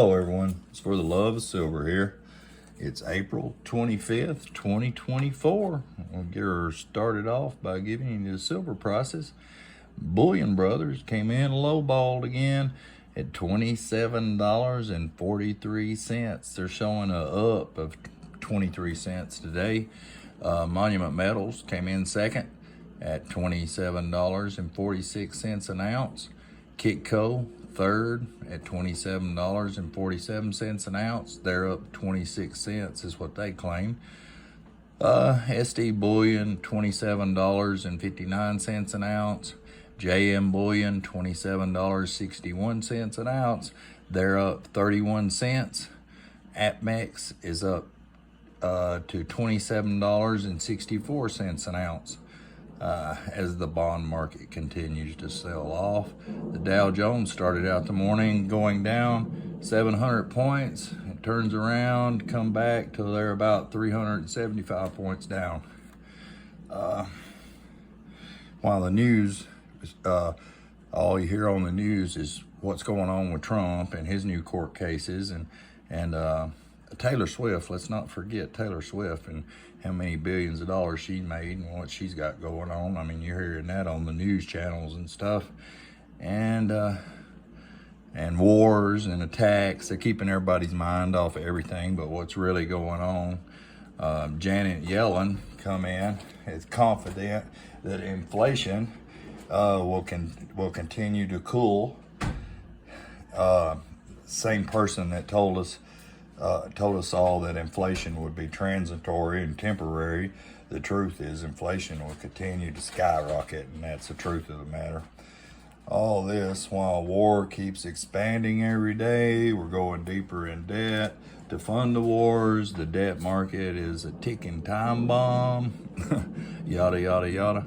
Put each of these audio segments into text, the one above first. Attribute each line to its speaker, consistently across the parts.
Speaker 1: Hello everyone, it's for the love of silver here. It's April 25th, 2024. We'll get her started off by giving you the silver prices. Bullion Brothers came in lowballed again at $27.43. They're showing a up of 23 cents today. Monument Metals came in second at $27.46 an ounce. Kitco third at $27.47 an ounce. They're up 26 cents is what they claim. SD Bullion $27.59 an ounce. JM Bullion $27.61 an ounce. They're up 31 cents. APMEX is up to $27.64 an ounce. As the bond market continues to sell off. The Dow Jones started out the morning going down 700 points. It turns around, come back till they're about 375 points down. While the news, all you hear on the news is what's going on with Trump and his new court cases and Taylor Swift. Let's not forget Taylor Swift and how many billions of dollars she made and what she's got going on. I mean, you're hearing that on the news channels and stuff. And wars and attacks. They're keeping everybody's mind off of everything but what's really going on. Janet Yellen come in is confident that inflation will continue to cool. Same person that told us all that inflation would be transitory and temporary. The truth is inflation will continue to skyrocket, and that's the truth of the matter. All this while war keeps expanding every day. We're going deeper in debt to fund the wars. The debt market is a ticking time bomb. Yada, yada, yada.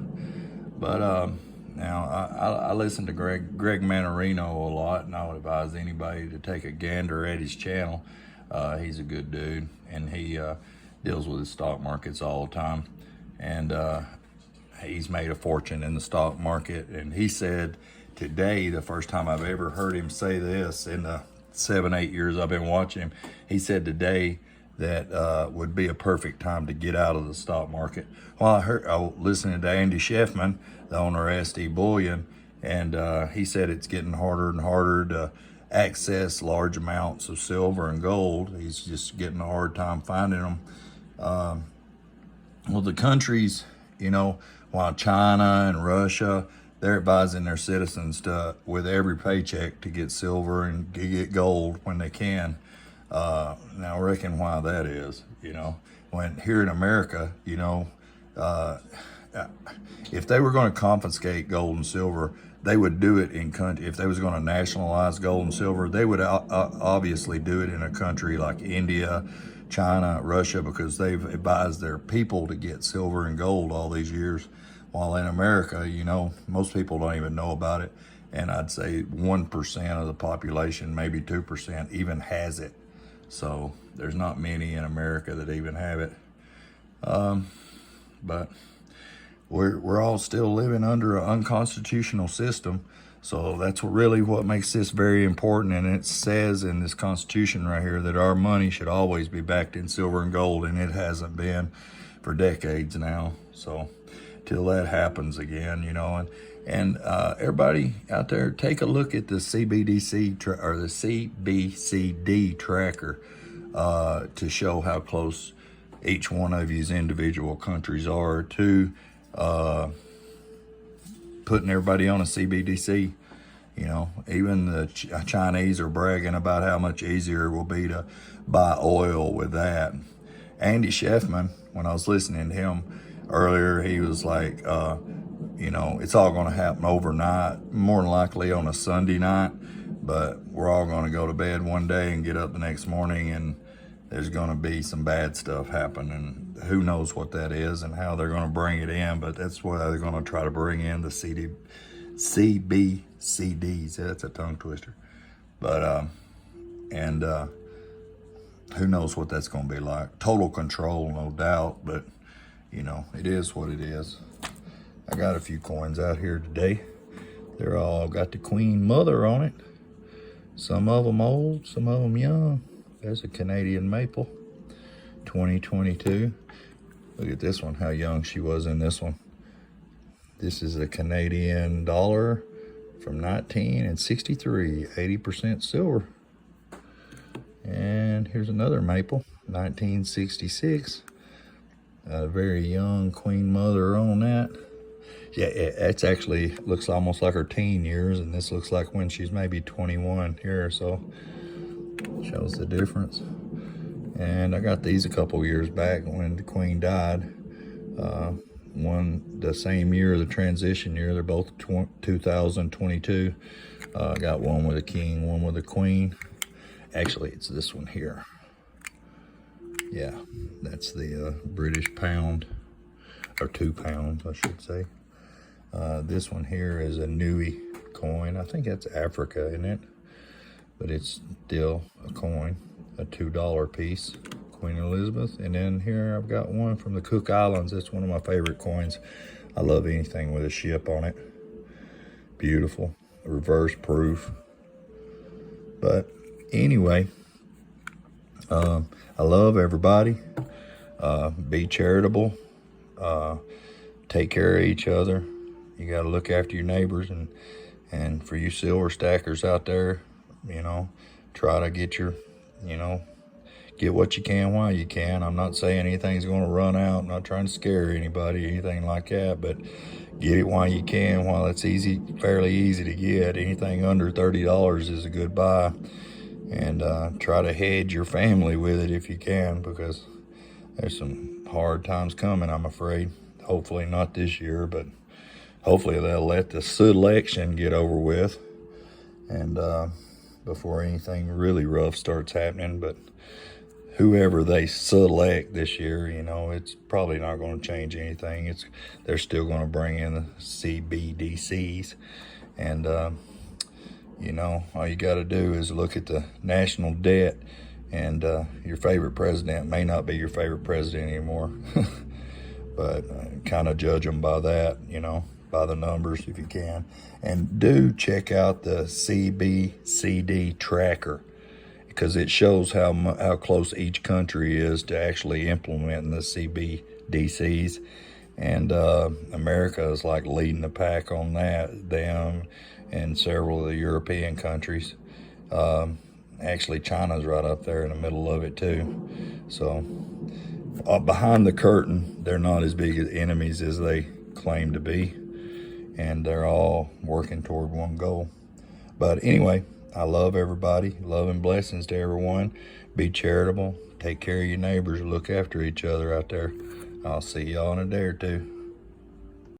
Speaker 1: But now I listen to Greg Manarino a lot, and I would advise anybody to take a gander at his channel. He's a good dude, and he deals with the stock markets all the time. And he's made a fortune in the stock market. And he said today, the first time I've ever heard him say this in the 7-8 years I've been watching him, he said today that would be a perfect time to get out of the stock market. Well, I was listening to Andy Sheffman, the owner of SD Bullion, and he said it's getting harder and harder to access large amounts of silver and gold. He's just getting a hard time finding them. Well, the countries, while China and Russia, they're advising their citizens to, with every paycheck, to get silver and to get gold when they can. Now, I reckon why that is, when here in America, if they were going to confiscate gold and silver, they would do it in country. If they was going to nationalize gold and silver, they would obviously do it in a country like India, China, Russia, because they've advised their people to get silver and gold all these years. While in America, most people don't even know about it. And I'd say 1% of the population, maybe 2%, even has it. So there's not many in America that even have it. But we're all still living under an unconstitutional system. So that's really what makes this very important. And it says in this Constitution right here that our money should always be backed in silver and gold. And it hasn't been for decades now. So till that happens again, and everybody out there, take a look at the CBDC or the CBCD tracker to show how close each one of these individual countries are to putting everybody on a CBDC. Even the Chinese are bragging about how much easier it will be to buy oil with that. Andy Sheffman, when I was listening to him earlier, he was like, it's all going to happen overnight, more than likely on a Sunday night, but we're all going to go to bed one day and get up the next morning and there's going to be some bad stuff happen, and who knows what that is and how they're going to bring it in, but that's why they're going to try to bring in the CBCDs. That's a tongue twister. But, who knows what that's going to be like. Total control, no doubt, but, it is what it is. I got a few coins out here today. They're all got the Queen Mother on it. Some of them old, some of them young. There's a Canadian maple, 2022. Look at this one, how young she was in this one. This is a Canadian dollar from 1963, 80% silver. And here's another maple, 1966. A very young queen mother on that. Yeah, it's actually looks almost like her teen years, and this looks like when she's maybe 21 here, so shows the difference. And I got these a couple years back when the queen died. One the same year, the transition year. They're both 2022. I got one with a king, one with a queen. Actually, it's this one here. Yeah, that's the British pound, or 2 pounds, I should say. This one here is a Nui coin. I think that's Africa, isn't it? But it's still a coin, a $2 piece, Queen Elizabeth. And then here I've got one from the Cook Islands. It's one of my favorite coins. I love anything with a ship on it. Beautiful, reverse proof. But anyway, I love everybody. Be charitable. Take care of each other. You got to look after your neighbors, and for you silver stackers out there, you know, try to get your, you know, get what you can while you can. I'm not saying anything's going to run out. I'm not trying to scare anybody or anything like that, but get it while you can, while it's easy, fairly easy to get. Anything under $30 is a good buy. And try to hedge your family with it if you can, because there's some hard times coming, I'm afraid. Hopefully not this year, but hopefully they'll let the selection get over with, and before anything really rough starts happening. But whoever they select this year, you know, it's probably not going to change anything. They're still going to bring in the CBDCs, and you know, all you got to do is look at the national debt, and your favorite president may not be your favorite president anymore. But kind of judge them by that, you know, by the numbers if you can. And do check out the CBDC tracker, because it shows how close each country is to actually implementing the CBDCs. And America is like leading the pack on that, them and several of the European countries. Actually, China's right up there in the middle of it too. So behind the curtain, they're not as big as enemies as they claim to be, and they're all working toward one goal. But anyway, I love everybody. Love and blessings to everyone. Be charitable. Take care of your neighbors. Look after each other out there. I'll see y'all in a day or two.